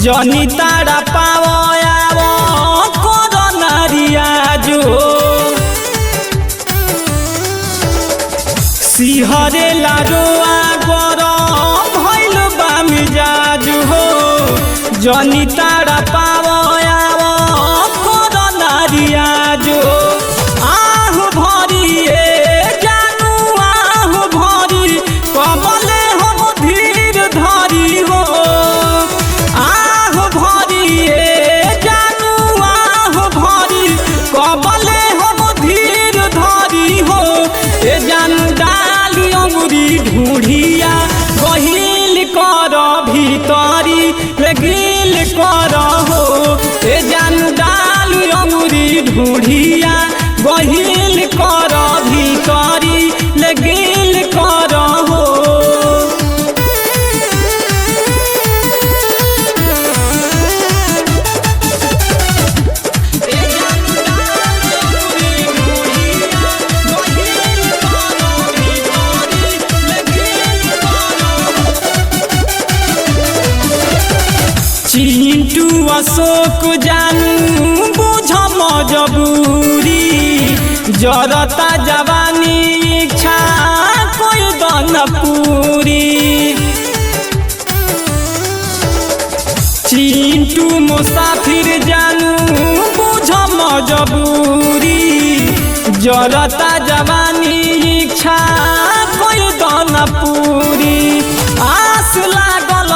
जनी तारा पावो कोरोनारिया जो सिहरे लाडोआ गरम भइल बा मिजाज हो जनी तारा पावो कोरोनारिया जो आह भरी जानू आह भरी कमले हम धीर धरी हो आह भरी जानू आह भरी कमले हम धीर धरी हो ए जानू डाली अंगुरी ढूढ़िया गहिल कर भीतरी गिल कर हो ए जानू डाली अंगुरी ढूढ़िया गहिल कर भीतरी गिल कर हो चिंटू अशोक जानू बुझ मजबूरी जरता जवानी इच्छा कोई दन पूरी चिंटू मुसाफिर जानू बुझ मजबूरी जरता जवानी इच्छा कोई दन पूरी आस लागल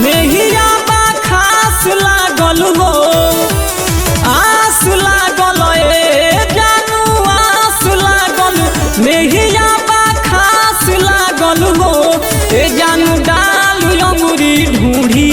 नेहिया बा खास लागल हो आस लागल जानू आस लागल नेहिया बा खास लागल हो ए जानू डाल अंगुरी ढूढ़ी